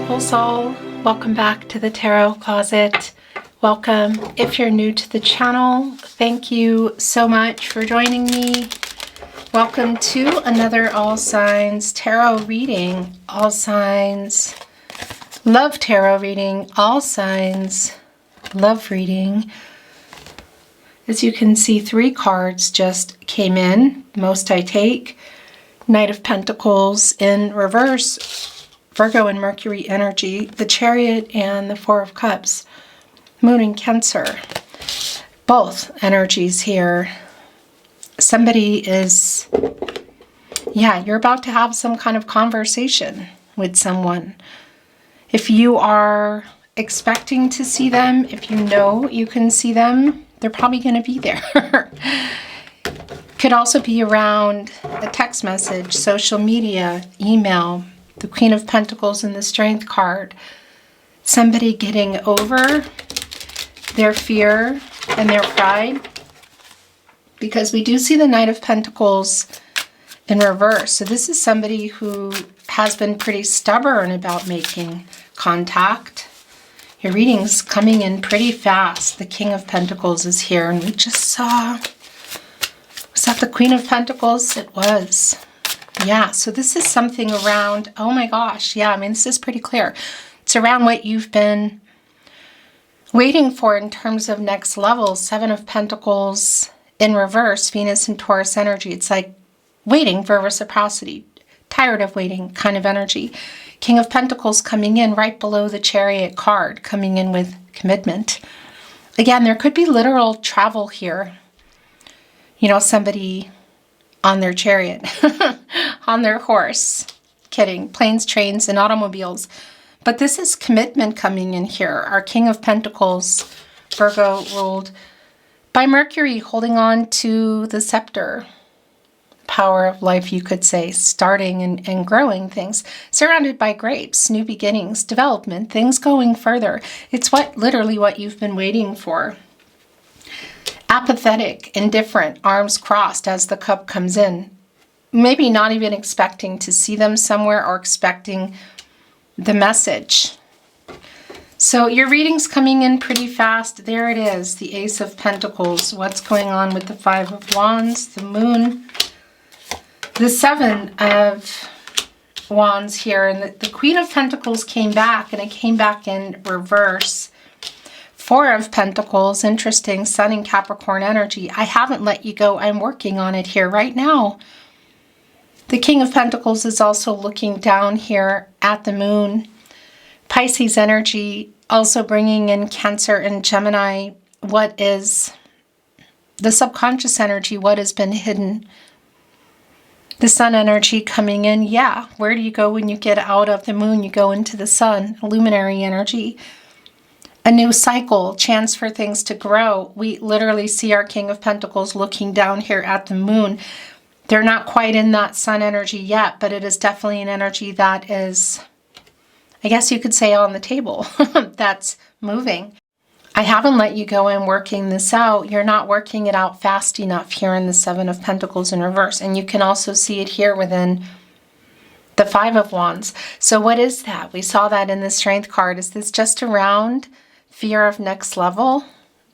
beautiful soul. Welcome back to the Tarot Closet. Welcome. If you're new to the channel, thank you so much for joining me. Welcome to another All Signs Tarot reading. All Signs Love Tarot reading. All Signs Love reading. As you can see, 3 cards just came in. Most I take. Knight of Pentacles in reverse. Virgo and Mercury energy, the Chariot and the Four of Cups, Moon and Cancer, both energies here. Somebody is, you're about to have some kind of conversation with someone. If you are expecting to see them, if you know you can see them, they're probably going to be there. Could also be around a text message, social media, email. The Queen of Pentacles and the Strength card. Somebody getting over their fear and their pride. Because we do see the Knight of Pentacles in reverse. So this is somebody who has been pretty stubborn about making contact. Your reading's coming in pretty fast. The King of Pentacles is here. And we just saw, was that the Queen of Pentacles? It was. Yeah, so this is something around, oh my gosh, yeah, I mean, this is pretty clear. It's around what you've been waiting for in terms of next level. 7 of Pentacles in reverse, Venus and Taurus energy. It's like waiting for reciprocity, tired of waiting kind of energy. King of Pentacles coming in right below the Chariot card, coming in with commitment. Again, there could be literal travel here. You know, somebody on their chariot, on their horse. Kidding. Planes, trains, and automobiles. But this is commitment coming in here. Our King of Pentacles, Virgo, ruled by Mercury, holding on to the scepter. Power of life, you could say, starting and growing things. Surrounded by grapes, new beginnings, development, things going further. It's literally what you've been waiting for. Apathetic, indifferent, arms crossed as the cup comes in. Maybe not even expecting to see them somewhere or expecting the message. So your reading's coming in pretty fast. There it is, the Ace of Pentacles. What's going on with the 5 of Wands, the Moon, the 7 of Wands here. And the Queen of Pentacles came back, and it came back in reverse. 4 of Pentacles, interesting, Sun and Capricorn energy. I haven't let you go. I'm working on it here right now. The King of Pentacles is also looking down here at the Moon. Pisces energy, also bringing in Cancer and Gemini. What is the subconscious energy? What has been hidden? The Sun energy coming in. Yeah, where do you go when you get out of the Moon? You go into the Sun, luminary energy. A new cycle, chance for things to grow. We literally see our King of Pentacles looking down here at the Moon. They're not quite in that Sun energy yet, but it is definitely an energy that is, I guess you could say, on the table. That's moving. I haven't let you go in working this out. You're not working it out fast enough here in the 7 of Pentacles in reverse. And you can also see it here within the 5 of Wands. So what is that? We saw that in the Strength card. Is this just around fear of next level?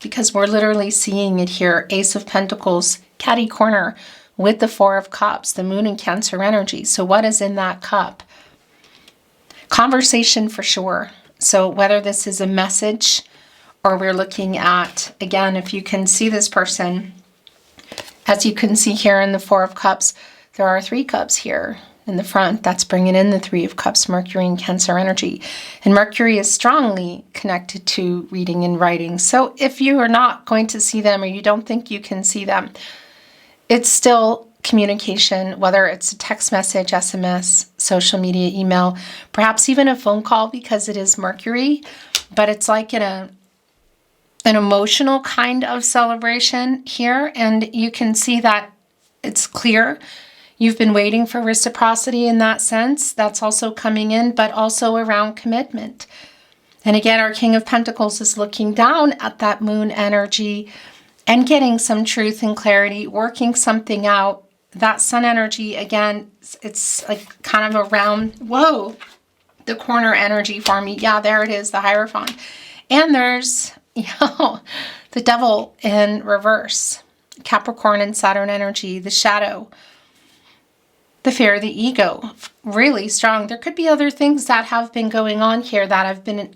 Because we're literally seeing it here. Ace of Pentacles, catty corner with the 4 of Cups, the Moon and Cancer energy. So what is in that cup? Conversation for sure. So whether this is a message or we're looking at, again, if you can see this person, as you can see here in the 4 of Cups, there are 3 cups here in the front. That's bringing in the 3 of Cups, Mercury and Cancer energy. And Mercury is strongly connected to reading and writing. So if you are not going to see them or you don't think you can see them, it's still communication, whether it's a text message, SMS, social media, email, perhaps even a phone call, because it is Mercury, but it's like in an emotional kind of celebration here. And you can see that it's clear. You've been waiting for reciprocity in that sense. That's also coming in, but also around commitment. And again, our King of Pentacles is looking down at that Moon energy and getting some truth and clarity, working something out. That Sun energy, again, it's like kind of around, whoa, the corner energy for me. Yeah, there it is, the Hierophant. And there's, the Devil in reverse. Capricorn and Saturn energy, the shadow, the fear, the ego, really strong. There could be other things that have been going on here that have been,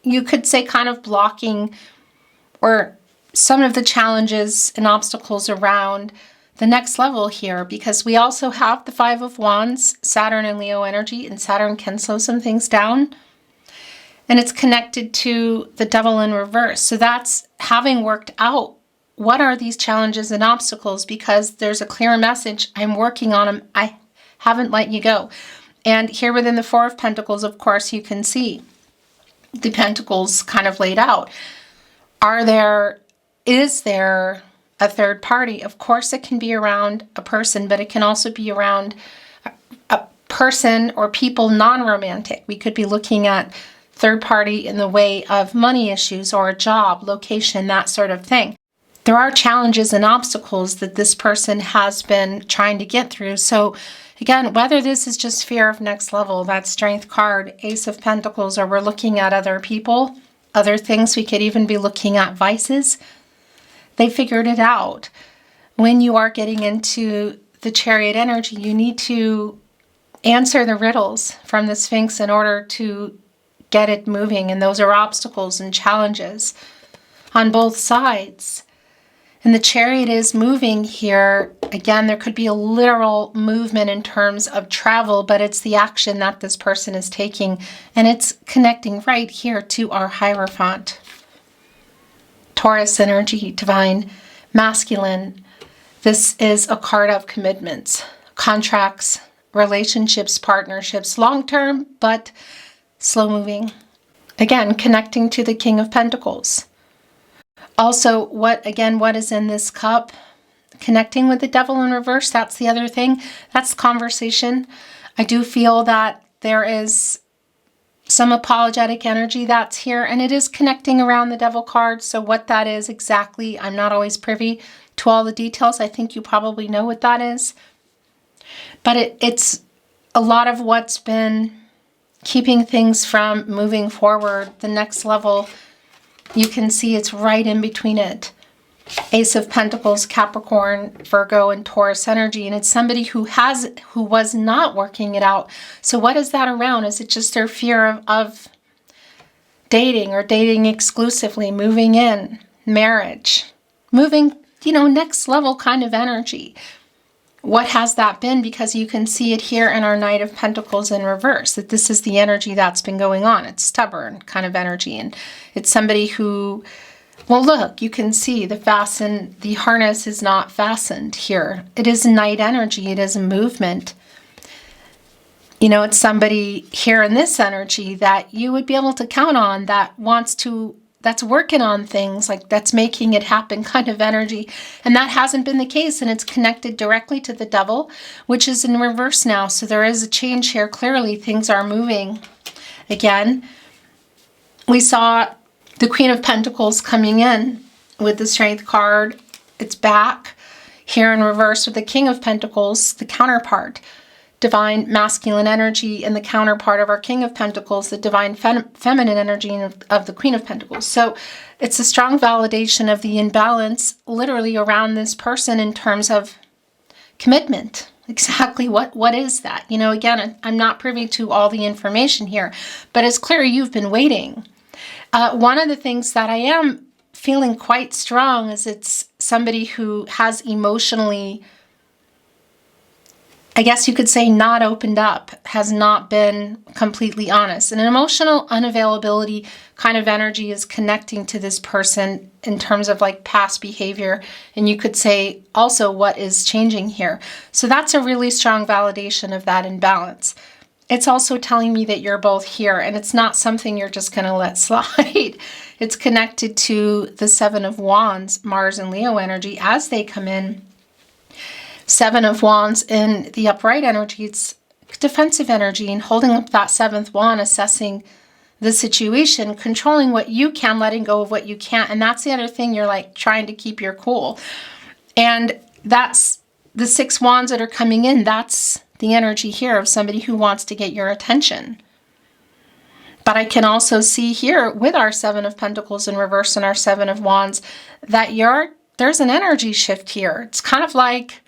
you could say, kind of blocking or some of the challenges and obstacles around the next level here, because we also have the Five of Wands, Saturn and Leo energy, and Saturn can slow some things down. And it's connected to the Devil in reverse. So that's having worked out. What are these challenges and obstacles? Because there's a clear message. I'm working on them. I haven't let you go. And here within the Four of Pentacles, of course, you can see the pentacles kind of laid out. Is there a third party? Of course, it can be around a person, but it can also be around a person or people non-romantic. We could be looking at third party in the way of money issues or a job, location, that sort of thing. There are challenges and obstacles that this person has been trying to get through. So again, whether this is just fear of next level, that Strength card, Ace of Pentacles, or we're looking at other people, other things, we could even be looking at vices. They figured it out. When you are getting into the Chariot energy, you need to answer the riddles from the Sphinx in order to get it moving. And those are obstacles and challenges on both sides. And the Chariot is moving here. Again, there could be a literal movement in terms of travel, but it's the action that this person is taking. And it's connecting right here to our Hierophant. Taurus energy, divine masculine. This is a card of commitments, contracts, relationships, partnerships, long-term, but slow moving. Again, connecting to the King of Pentacles. Also, what is in this cup? Connecting with the Devil in reverse, that's the other thing. That's conversation. I do feel that there is some apologetic energy that's here, and it is connecting around the Devil card. So what that is exactly, I'm not always privy to all the details. I think you probably know what that is. But it's a lot of what's been keeping things from moving forward. The next level, you can see it's right in between it. Ace of Pentacles, Capricorn, Virgo, and Taurus energy. And it's somebody who was not working it out. So what is that around? Is it just their fear of dating or dating exclusively, moving in, marriage, moving, next level kind of energy? What has that been? Because you can see it here in our Knight of Pentacles in reverse, that this is the energy that's been going on. It's stubborn kind of energy. And it's somebody who, well, look, you can see the harness is not fastened here. It is night energy. It is a movement. It's somebody here in this energy that you would be able to count on that's working on things, like that's making it happen kind of energy. And that hasn't been the case. And it's connected directly to the Devil, which is in reverse now. So there is a change here. Clearly, things are moving. Again, we saw the Queen of Pentacles coming in with the Strength card. It's back here in reverse with the King of Pentacles, the counterpart. Divine masculine energy, and the counterpart of our King of Pentacles, the divine feminine energy of the Queen of Pentacles. So it's a strong validation of the imbalance literally around this person in terms of commitment. Exactly what is that? Again, I'm not privy to all the information here, but it's clear you've been waiting. One of the things that I am feeling quite strong is it's somebody who has emotionally, I guess you could say, not opened up, has not been completely honest. And an emotional unavailability kind of energy is connecting to this person in terms of like past behavior. And you could say also what is changing here. So that's a really strong validation of that imbalance. It's also telling me that you're both here, and it's not something you're just going to let slide. It's connected to the Seven of Wands, Mars and Leo energy as they come in. Seven of Wands in the upright energy, it's defensive energy, and holding up that seventh wand, assessing the situation, controlling what you can, letting go of what you can't. And that's the other thing, you're like trying to keep your cool. And that's the six wands that are coming in. That's the energy here of somebody who wants to get your attention. But I can also see here with our Seven of Pentacles in reverse and our Seven of Wands that there's an energy shift here. It's kind of like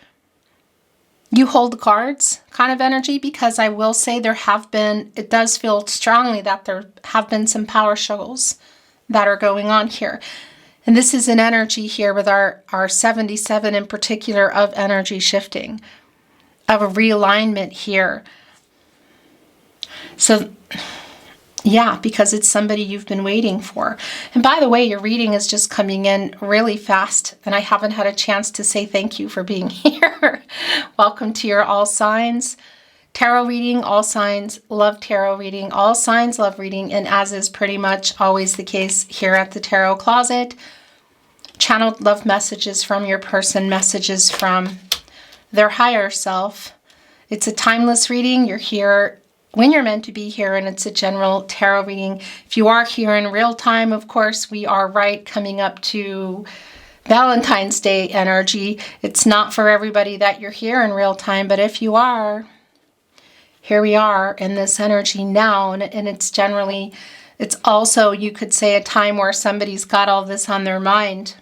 you hold the cards kind of energy, because I will say it does feel strongly that there have been some power struggles that are going on here. And this is an energy here with our 77 in particular of energy shifting, of a realignment here. So yeah, because it's somebody you've been waiting for. And by the way, your reading is just coming in really fast, and I haven't had a chance to say thank you for being here. Welcome to your All Signs Tarot reading. All signs love tarot reading. All signs love reading, and as is pretty much always the case here at the Tarot Closet, channeled love messages from your person, messages from their higher self. It's a timeless reading. You're here when you're meant to be here, and it's a general tarot reading. If you are here in real time, of course, we are coming up to Valentine's Day energy. It's not for everybody that you're here in real time, but if you are, here we are in this energy now, and it's also, you could say, a time where somebody's got all this on their mind.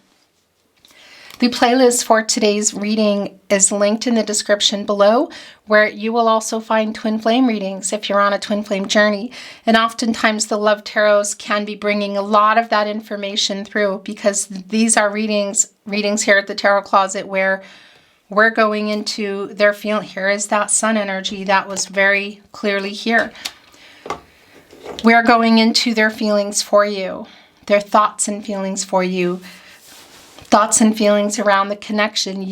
The playlist for today's reading is linked in the description below, where you will also find twin flame readings if you're on a twin flame journey. And oftentimes the love tarots can be bringing a lot of that information through, because these are readings here at the Tarot Closet where we're going into their feeling. Here is that sun energy that was very clearly here. We're going into their feelings for you, their thoughts and feelings for you. Thoughts and feelings around the connection,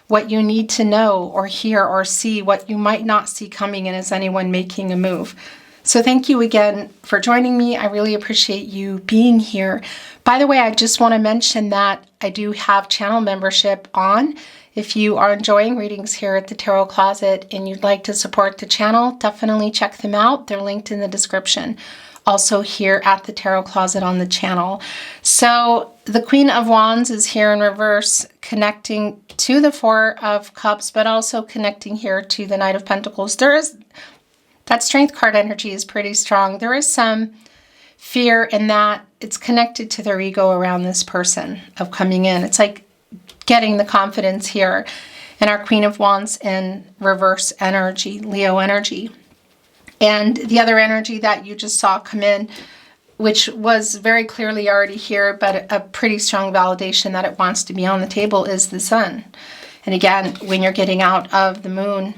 what you need to know or hear or see, what you might not see coming in as anyone making a move. So thank you again for joining me. I really appreciate you being here. By the way, I just want to mention that I do have channel membership on. If you are enjoying readings here at the Tarot Closet and you'd like to support the channel, definitely check them out. They're linked in the description. Also here at the Tarot Closet on the channel. So the Queen of Wands is here in reverse, connecting to the Four of Cups, but also connecting here to the Knight of Pentacles. That Strength card energy is pretty strong. There is some fear in that it's connected to their ego around this person of coming in. It's like getting the confidence here. And our Queen of Wands in reverse energy, Leo energy. And the other energy that you just saw come in, which was very clearly already here, but a pretty strong validation that it wants to be on the table, is the sun. And again, when you're getting out of the moon,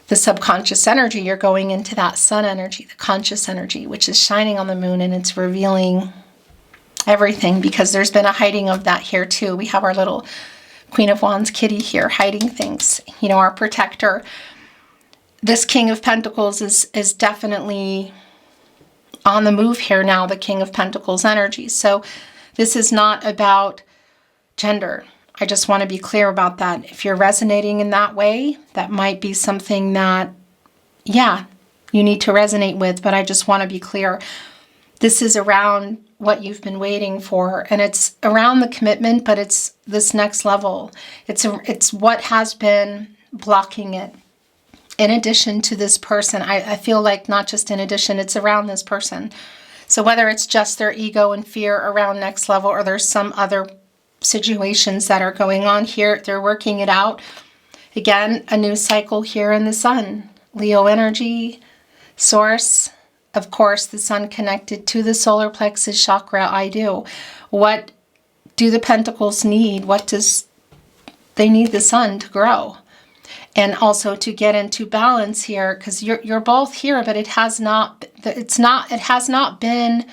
the subconscious energy, you're going into that sun energy, the conscious energy, which is shining on the moon, and it's revealing everything, because there's been a hiding of that here too. We have our little Queen of Wands kitty here hiding things, our protector. This King of Pentacles is definitely on the move here now, the King of Pentacles energy. So this is not about gender. I just want to be clear about that. If you're resonating in that way, that might be something that, you need to resonate with, but I just want to be clear. This is around what you've been waiting for, and it's around the commitment, but it's this next level. It's what has been blocking it. In addition to this person, I feel like not just in addition, it's around this person. So whether it's just their ego and fear around next level, or there's some other situations that are going on here, they're working it out. Again, a new cycle here in the sun. Leo energy, source. Of course, the sun connected to the solar plexus chakra. What do the pentacles need? They need the sun to grow. And also to get into balance here, because you're both here, but it has not been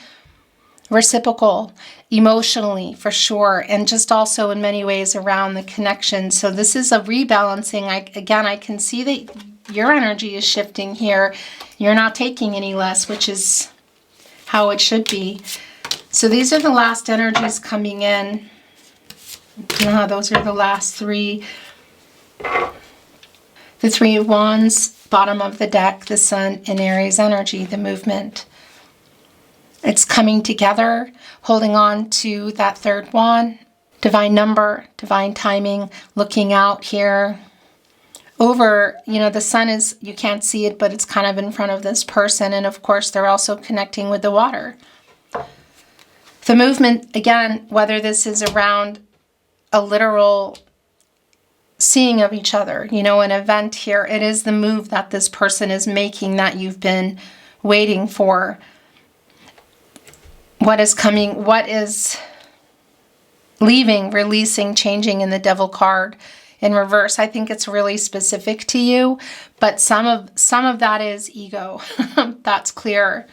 reciprocal emotionally, for sure, and just also in many ways around the connection. So this is a rebalancing. I can see that your energy is shifting here. You're not taking any less, which is how it should be. So these are the last energies coming in. Those are the last three. The Three of Wands, bottom of the deck, the Sun in Aries energy, the movement. It's coming together, holding on to that third wand, divine number, divine timing, looking out here, over, the sun is, you can't see it, but it's kind of in front of this person. And of course, they're also connecting with the water. The movement, again, whether this is around a literal seeing of each other, an event here, it is the move that this person is making that you've been waiting for. What is coming, what is leaving, releasing, changing in the Devil card in reverse. I think it's really specific to you, but some of that is ego. That's clear.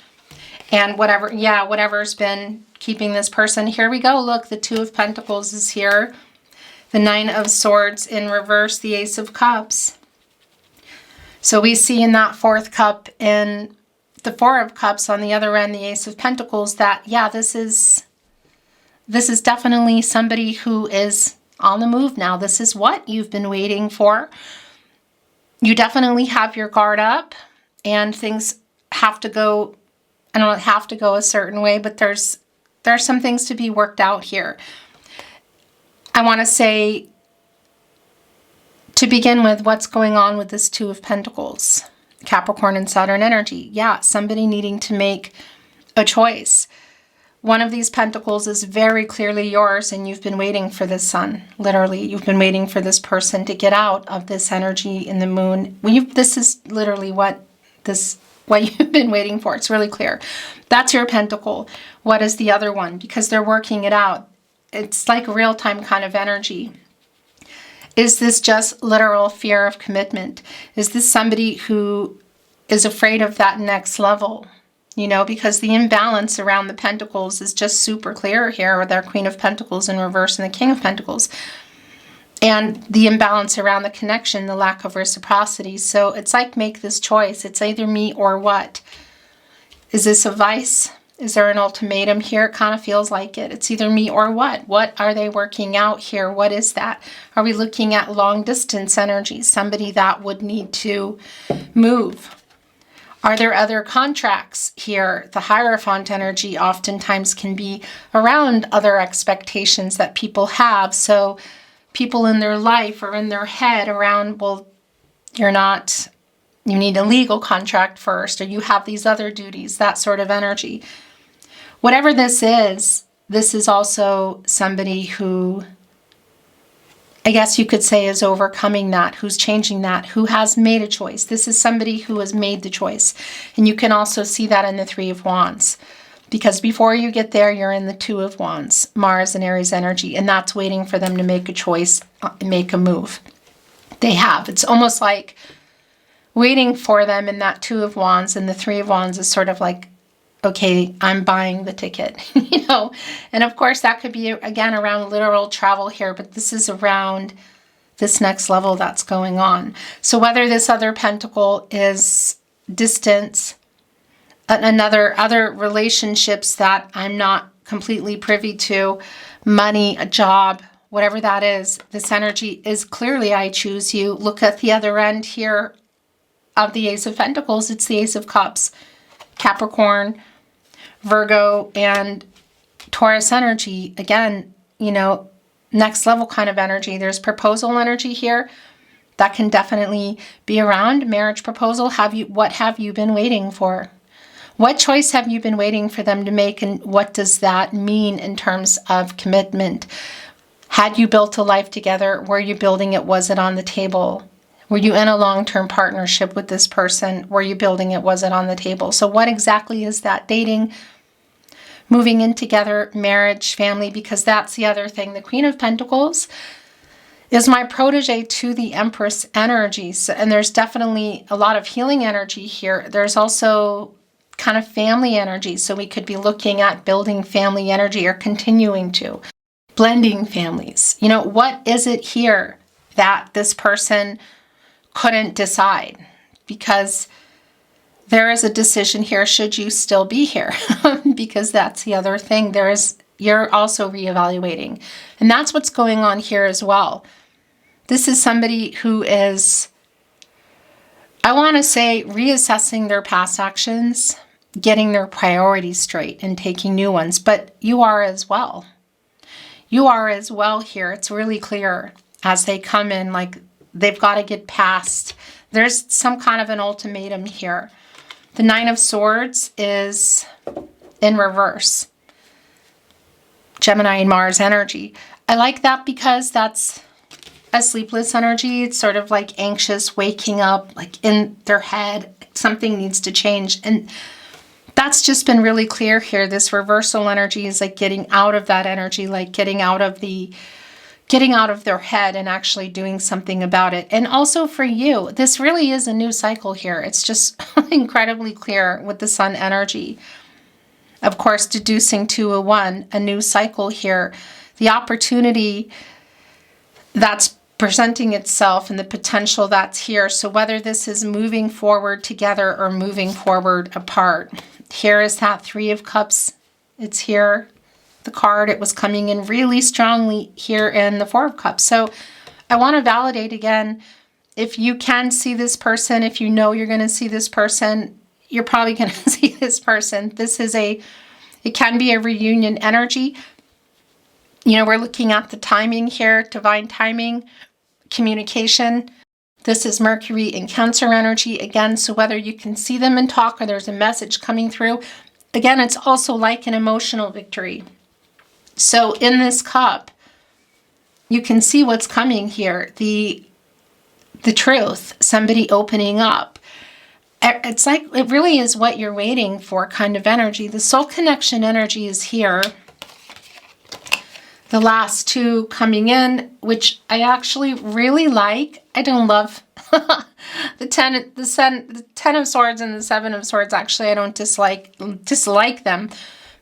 And whatever's been keeping this person. Here we go. Look, the Two of Pentacles is here. The Nine of Swords in reverse, the Ace of Cups. So we see in that fourth cup and the Four of Cups on the other end, the Ace of Pentacles, that, this is definitely somebody who is on the move now. This is what you've been waiting for. You definitely have your guard up and things have to go, I don't have to go a certain way, but there's some things to be worked out here. I want to say, to begin with, what's going on with this Two of Pentacles, Capricorn and Saturn energy. Yeah, somebody needing to make a choice. One of these pentacles is very clearly yours, and you've been waiting for this sun. Literally, you've been waiting for this person to get out of this energy in the moon. This is literally what you've been waiting for. It's really clear. That's your pentacle. What is the other one? Because they're working it out. It's like real-time kind of energy. Is this just literal fear of commitment? Is this somebody who is afraid of that next level? Because the imbalance around the pentacles is just super clear here with our Queen of Pentacles in reverse and the King of Pentacles. And the imbalance around the connection, the lack of reciprocity. So it's like, make this choice. It's either me or what. Is this a vice? Is there an ultimatum here? It kind of feels like it. It's either me or what. What are they working out here? What is that? Are we looking at long distance energy? Somebody that would need to move. Are there other contracts here? The Hierophant energy oftentimes can be around other expectations that people have. So people in their life or in their head around, well, you need a legal contract first, or you have these other duties, that sort of energy. Whatever this is also somebody who, I guess you could say, is overcoming that, who's changing that, who has made a choice. This is somebody who has made the choice. And you can also see that in the Three of Wands. Because before you get there, you're in the Two of Wands, Mars and Aries energy. And that's waiting for them to make a choice, make a move. They have. It's almost like waiting for them in that Two of Wands. And the Three of Wands is sort of like, okay, I'm buying the ticket, And of course, that could be, again, around literal travel here, but this is around this next level that's going on. So whether this other pentacle is distance, other relationships that I'm not completely privy to, money, a job, whatever that is, this energy is clearly, I choose you. Look at the other end here of the Ace of Pentacles. It's the Ace of Cups, Capricorn, Virgo, and Taurus energy. Again, next level kind of energy. There's proposal energy here that can definitely be around marriage proposal. What have you been waiting for? What choice have you been waiting for them to make, and what does that mean in terms of commitment? Had you built a life together? Were you building it? Was it on the table? Were you in a long-term partnership with this person? Were you building it? Was it on the table? So what exactly is that? Dating, moving in together, marriage, family, because that's the other thing. The Queen of Pentacles is my protege to the Empress energies. And there's definitely a lot of healing energy here. There's also kind of family energy. So we could be looking at building family energy or continuing to. Blending families. What is it here that this person couldn't decide? Because there is a decision here, should you still be here? Because that's the other thing. You're also reevaluating. And that's what's going on here as well. This is somebody who is, I want to say, reassessing their past actions, getting their priorities straight and taking new ones. But you are as well. You are as well here. It's really clear as they come in, like they've got to get past. There's some kind of an ultimatum here. The Nine of Swords is in reverse. Gemini and Mars energy. I like that because that's a sleepless energy. It's sort of like anxious, waking up, like in their head, something needs to change. And that's just been really clear here. This reversal energy is like getting out of that energy, like getting out of their head and actually doing something about it. And also for you, this really is a new cycle here. It's just incredibly clear with the Sun energy. Of course, deducing 201, a new cycle here. The opportunity that's presenting itself and the potential that's here. So whether this is moving forward together or moving forward apart. Here is that Three of Cups. It's here. The card, it was coming in really strongly here in the Four of Cups. So I want to validate again, if you can see this person, if you know you're going to see this person, you're probably going to see this person. This is it can be a reunion energy. You know, we're looking at the timing here, divine timing, communication. This is Mercury in Cancer energy again. So whether you can see them and talk or there's a message coming through, again, it's also like an emotional victory. So in this cup, you can see what's coming here. The truth, somebody opening up. It's like, it really is what you're waiting for kind of energy. The soul connection energy is here. The last two coming in, which I actually really like. I don't love the 10 of Swords and the Seven of Swords. Actually, I don't dislike them.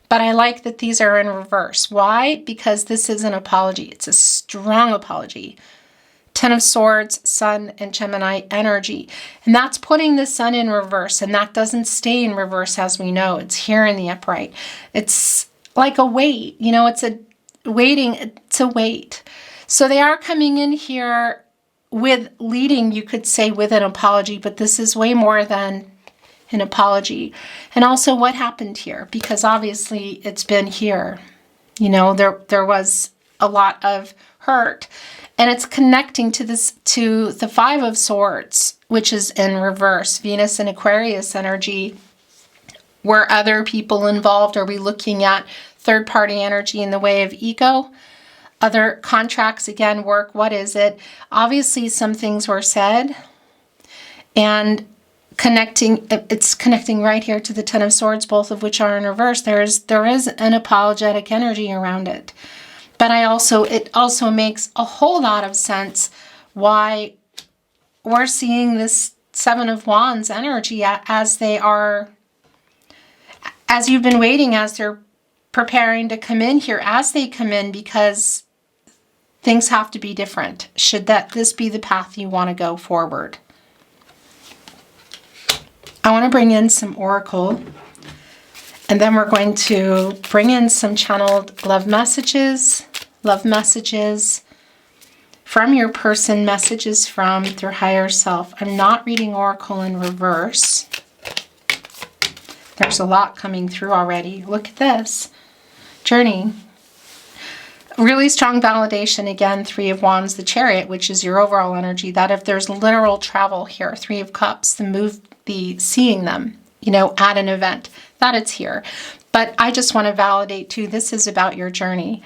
But I like that these are in reverse. Why? Because this is an apology. It's a strong apology. Ten of Swords, Sun, and Gemini energy. And that's putting the Sun in reverse. And that doesn't stay in reverse, as we know. It's here in the upright. It's like a wait. You know, it's a waiting. It's a wait. So they are coming in here with leading, you could say, with an apology. But this is way more than an apology. And also what happened here, because obviously it's been here. You know, there was a lot of hurt, and it's connecting to the Five of Swords, which is in reverse. Venus and Aquarius energy. Were other people involved? Are we looking at third-party energy in the way of ego? Other contracts, again, work. What is it? Obviously some things were said, and it's connecting right here to the Ten of Swords, both of which are in reverse. There is an apologetic energy around it. But it also makes a whole lot of sense why we're seeing this Seven of Wands energy as you've been waiting, as they're preparing to come in here, as they come in, because things have to be different. Should this be the path you want to go forward? I want to bring in some oracle, and then we're going to bring in some channeled love messages from your person, messages from their higher self. I'm not reading oracle in reverse. There's a lot coming through already. Look at this. Journey. Really strong validation. Again, Three of Wands, the Chariot, which is your overall energy. That if there's literal travel here, Three of Cups, the seeing them, you know, at an event, that it's here. But I just want to validate too, this is about your journey.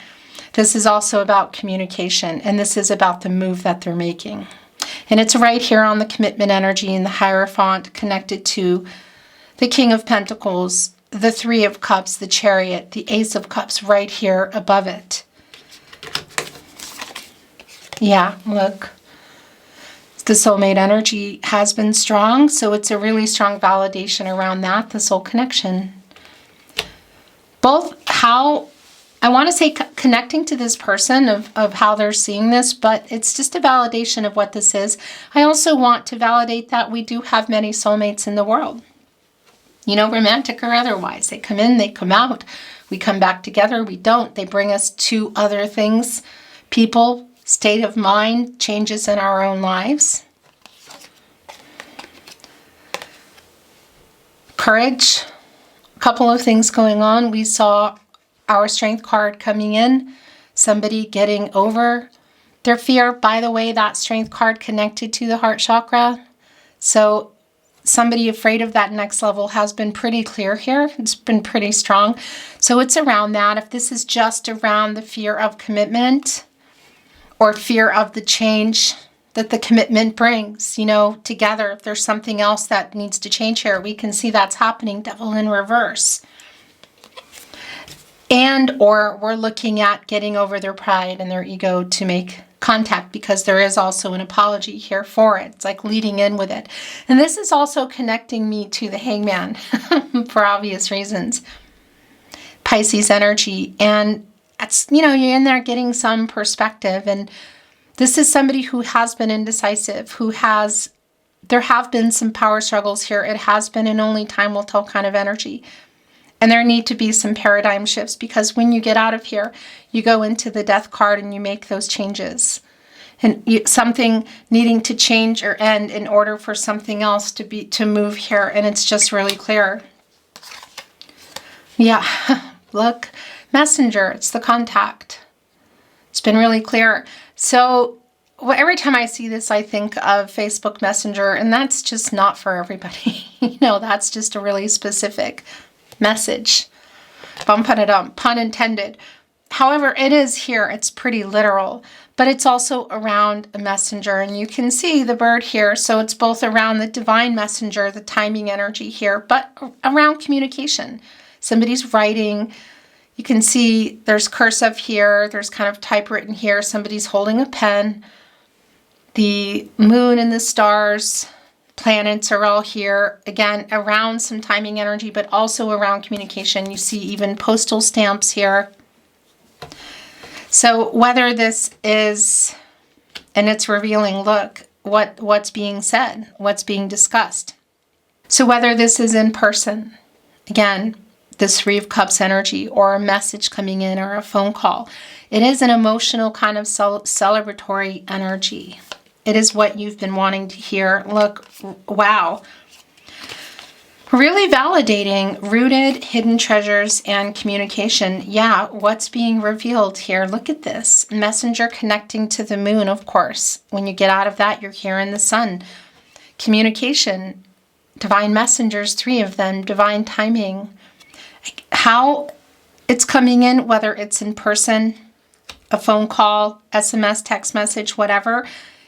This is also about communication, and this is about the move that they're making. And it's right here on the commitment energy in the Hierophant, connected to the King of Pentacles, the Three of Cups, the Chariot, the Ace of Cups right here above it. Yeah, look. The soulmate energy has been strong, so it's a really strong validation around that, the soul connection. Both how, I want to say connecting to this person of how they're seeing this, but it's just a validation of what this is. I also want to validate that we do have many soulmates in the world. You know, romantic or otherwise. They come in, they come out. We come back together, we don't. They bring us to other things, people, state of mind, changes in our own lives. Courage, a couple of things going on. We saw our Strength card coming in, somebody getting over Their fear, by the way, that Strength card connected to the heart chakra. So somebody afraid of that next level has been pretty clear here. It's been pretty strong. So it's around that. If this is just around the fear of commitment or fear of the change that the commitment brings, you know, together, if there's something else that needs to change here, we can see that's happening, Devil in reverse. And or we're looking at getting over their pride and their ego to make contact, because there is also an apology here for it. It's like leading in with it. And this is also connecting me to the Hangman for obvious reasons. Pisces energy. And that's, you know, you're in there getting some perspective. And this is somebody who has been indecisive, there have been some power struggles here. It has been an only time will tell kind of energy. And there need to be some paradigm shifts, because when you get out of here, you go into the Death card and you make those changes. And something needing to change or end in order for something else to move here. And it's just really clear. Yeah, look, Messenger, it's the contact. It's been really clear. So every time I see this, I think of Facebook Messenger, and that's just not for everybody. You know, that's just a really specific message. Bum-pa-da-dum, pun intended. However, it is here. It's pretty literal, but it's also around a messenger, and you can see the bird here. So it's both around the divine messenger, the timing energy here, but around communication. Somebody's writing. You can see there's cursive here. There's kind of typewritten here. Somebody's holding a pen. The moon and the stars, planets are all here, again, around some timing energy, but also around communication. You see even postal stamps here. So whether this is, and it's revealing, look, what's being said, what's being discussed. So whether this is in person, again, this Three of Cups energy, or a message coming in, or a phone call, it is an emotional kind of celebratory energy. It is what you've been wanting to hear. Look, wow. Really validating rooted, hidden treasures, and communication. Yeah, what's being revealed here? Look at this. Messenger connecting to the moon, of course. When you get out of that, you're here in the sun. Communication, divine messengers, 3 of them, divine timing. How it's coming in, whether it's in person, a phone call, SMS, text message, whatever.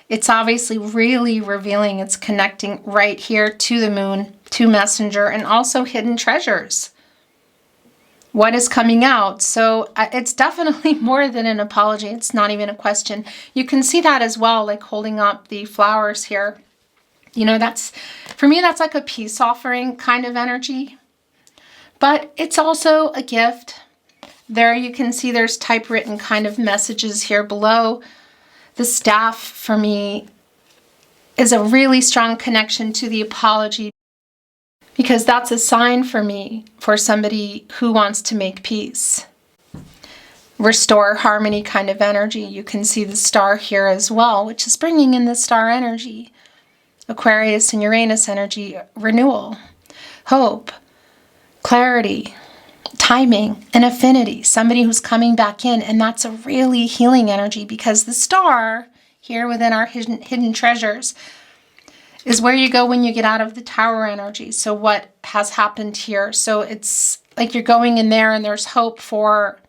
It's obviously really revealing. It's connecting right here to the moon, to messenger, and also hidden treasures. What is coming out? So it's definitely more than an apology. It's not even a question. You can see that as well, like holding up the flowers here. You know, that's, for me, that's like a peace offering kind of energy. But it's also a gift. There you can see there's typewritten kind of messages here below. The staff, for me, is a really strong connection to the apology, because that's a sign for me for somebody who wants to make peace. Restore harmony kind of energy. You can see the star here as well, which is bringing in the star energy. Aquarius and Uranus energy, renewal, hope, clarity, timing, and affinity. Somebody who's coming back in, and that's a really healing energy, because the star here within our hidden treasures is where you go when you get out of the tower energy. So what has happened here? So it's like you're going in there and there's hope for,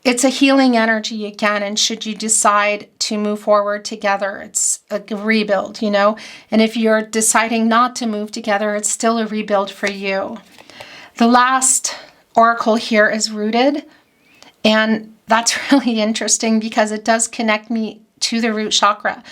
it's a healing energy again. And should you decide to move forward together, it's a rebuild, you know, and if you're deciding not to move together, it's still a rebuild for you. The last oracle here is rooted, and that's really interesting because it does connect me to the root chakra.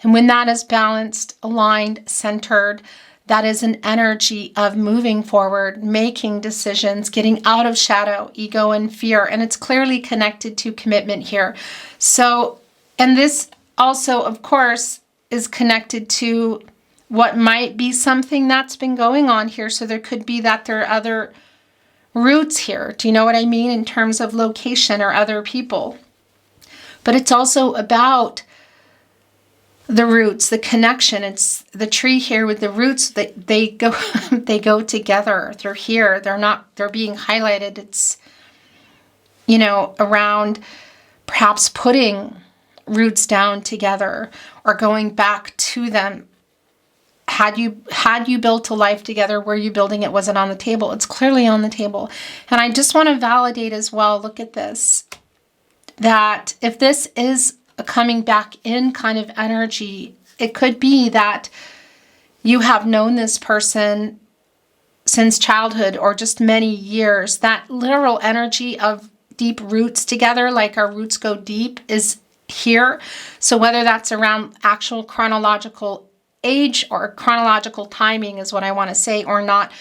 And when that is balanced, aligned, centered, that is an energy of moving forward, making decisions, getting out of shadow, ego, and fear. And it's clearly connected to commitment here. So, and this also, of course, is connected to what might be something that's been going on here. So there could be that there are other roots here. Do you know what I mean? In terms of location or other people. But it's also about the roots, the connection. It's the tree here with the roots that they go they go together. They're here. They're being highlighted. It's, you know, around perhaps putting roots down together or going back to them. Had you built a life together? Were you building it? Was it on the table? It's clearly on the table. And I just want to validate as well, look at this, that if this is a coming back in kind of energy, it could be that you have known this person since childhood or just many years. That literal energy of deep roots together, like our roots go deep, is here. So whether that's around actual chronological age or chronological timing is what I want to say, or not,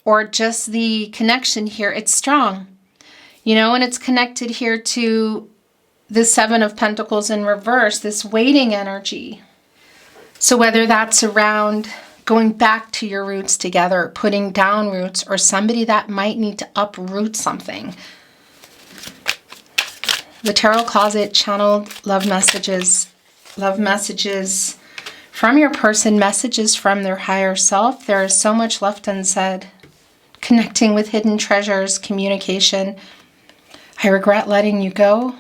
or just the connection here, it's strong, you know, and it's connected here to the Seven of Pentacles in reverse, this waiting energy. So whether that's around going back to your roots together, putting down roots, or somebody that might need to uproot something. The Tarot Closet channeled love messages from your person, messages from their higher self. There is so much left unsaid. Connecting with hidden treasures, communication. I regret letting you go.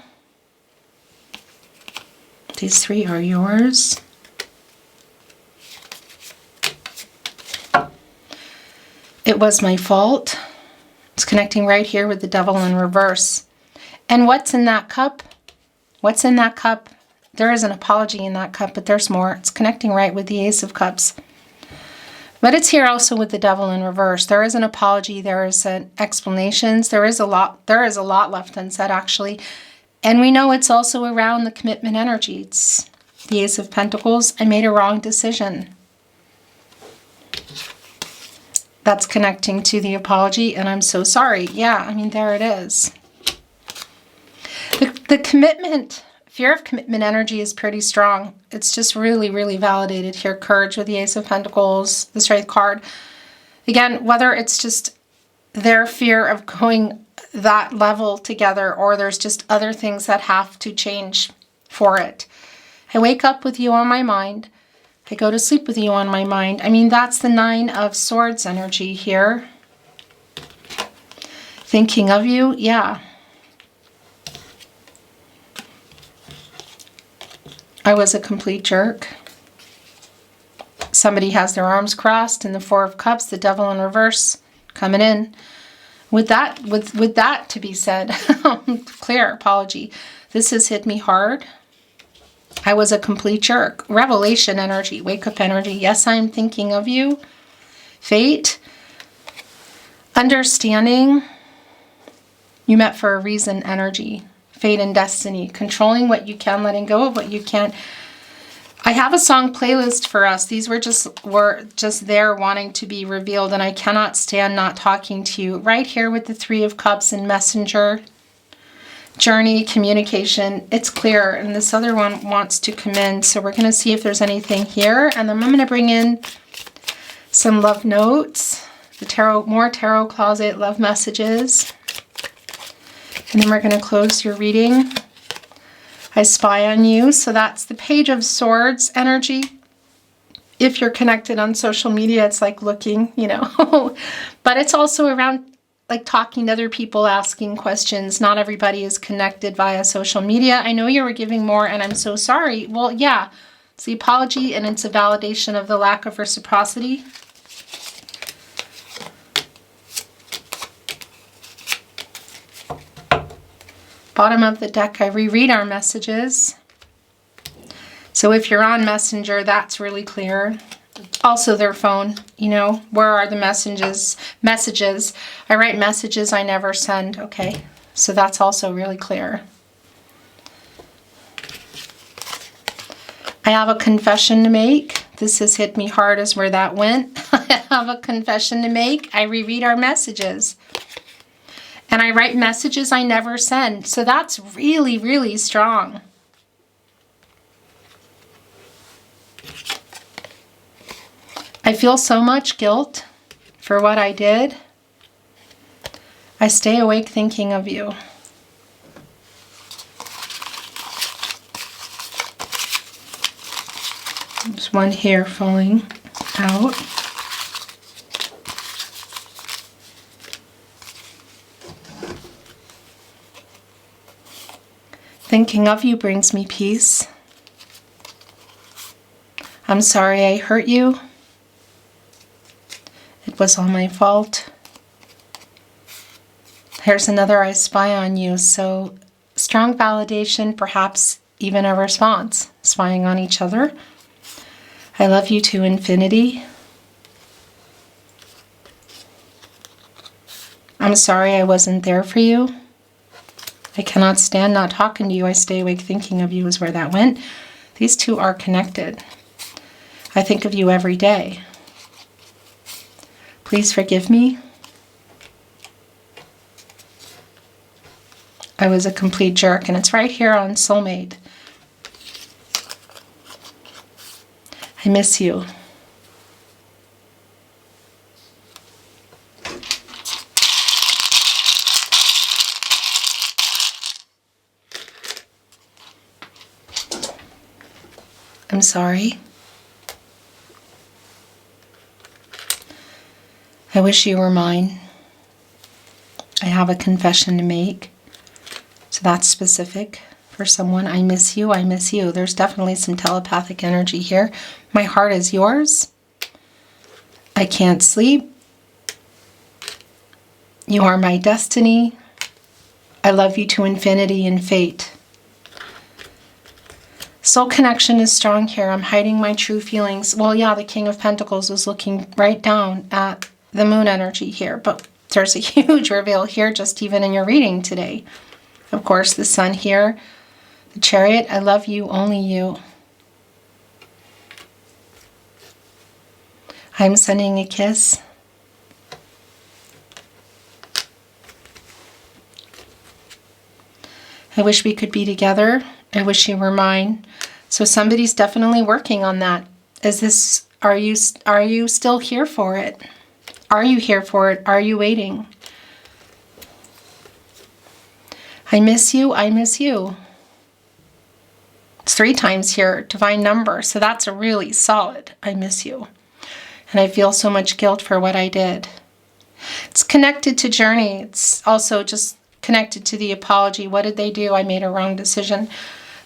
These three are yours. It was my fault. It's connecting right here with the Devil in reverse. And what's in that cup? What's in that cup? There is an apology in that cup, but there's more. It's connecting right with the Ace of Cups. But it's here also with the Devil in reverse. There is an apology. There is an explanations. There is a lot left unsaid, actually. And we know it's also around the commitment energy. It's the Ace of Pentacles. I made a wrong decision. That's connecting to the apology, and I'm so sorry. Yeah, I mean, there it is. The commitment, fear of commitment energy is pretty strong. It's just really, really validated here. Courage with the Ace of Pentacles, the Strength card. Again, whether it's just their fear of going that level together, or there's just other things that have to change for it. I wake up with you on my mind. I go to sleep with you on my mind. I mean, that's the Nine of Swords energy here. Thinking of you, yeah. I was a complete jerk. Somebody has their arms crossed, and the Four of Cups, the Devil in reverse, coming in. With that to be said, clear apology. This has hit me hard. I was a complete jerk. Revelation energy, wake up energy. Yes, I'm thinking of you. Fate. Understanding. You met for a reason energy. Fate and destiny. Controlling what you can, letting go of what you can't. I have a song playlist for us. These were just there wanting to be revealed, and I cannot stand not talking to you. Right here with the Three of Cups and Messenger. Journey, communication, it's clear, and this other one wants to come in, so we're going to see if there's anything here, and then I'm going to bring in some love notes, more tarot closet love messages, and then we're going to close your reading. I spy on you, so that's the Page of Swords energy. If you're connected on social media, it's like looking, you know, but it's also around like talking to other people, asking questions. Not everybody is connected via social media. I know you were giving more, and I'm so sorry. Well, yeah, it's the apology, and it's a validation of the lack of reciprocity. Bottom of the deck, I reread our messages. So if you're on Messenger, that's really clear. Also their phone, you know, where are the messages? I write messages I never send, okay? So that's also really clear. I have a confession to make. This has hit me hard as where that went. I have a confession to make. I reread our messages. And I write messages I never send. So that's really, really strong. I feel so much guilt for what I did. I stay awake thinking of you. There's one hair falling out. Thinking of you brings me peace. I'm sorry I hurt you. It was all my fault. Here's another I spy on you. So strong validation, perhaps even a response. Spying on each other. I love you to infinity. I'm sorry I wasn't there for you. I cannot stand not talking to you. I stay awake thinking of you is where that went. These two are connected. I think of you every day. Please forgive me. I was a complete jerk, and it's right here on Soulmate. I miss you. I'm sorry. I wish you were mine. I have a confession to make. So that's specific for someone. I miss you. I miss you. There's definitely some telepathic energy here. My heart is yours. I can't sleep. You are my destiny. I love you to infinity and fate. Soul connection is strong here. I'm hiding my true feelings. Well, yeah, the King of Pentacles was looking right down at the moon energy here, but there's a huge reveal here just even in your reading today. Of course, the Sun here, the Chariot. I love you, only you. I'm sending a kiss. I wish we could be together. I wish you were mine. So somebody's definitely working on that. Are you still here for it? Are you here for it? Are you waiting? I miss you. I miss you. It's 3 times here, divine number. So that's a really solid I miss you. And I feel so much guilt for what I did. It's connected to journey. It's also just connected to the apology. What did they do? I made a wrong decision.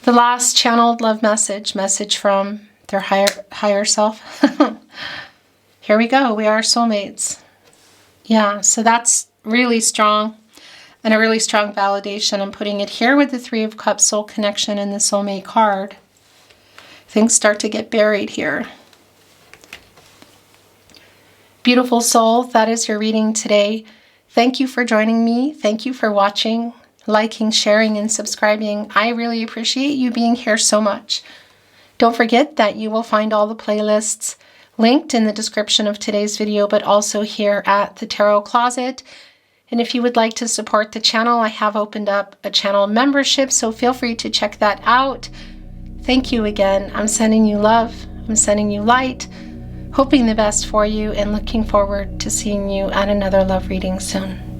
The last channeled love message from their higher self. Here we go. We are soulmates. Yeah, so that's really strong and a really strong validation. I'm putting it here with the 3 of Cups, soul connection, and the soulmate card. Things start to get buried here. Beautiful soul, that is your reading today. Thank you for joining me. Thank you for watching, liking, sharing, and subscribing. I really appreciate you being here so much. Don't forget that you will find all the playlists linked in the description of today's video, but also here at the Tarot Closet. And if you would like to support the channel, I have opened up a channel membership, so feel free to check that out. Thank you again. I'm sending you love. I'm sending you light. Hoping the best for you and looking forward to seeing you at another love reading soon.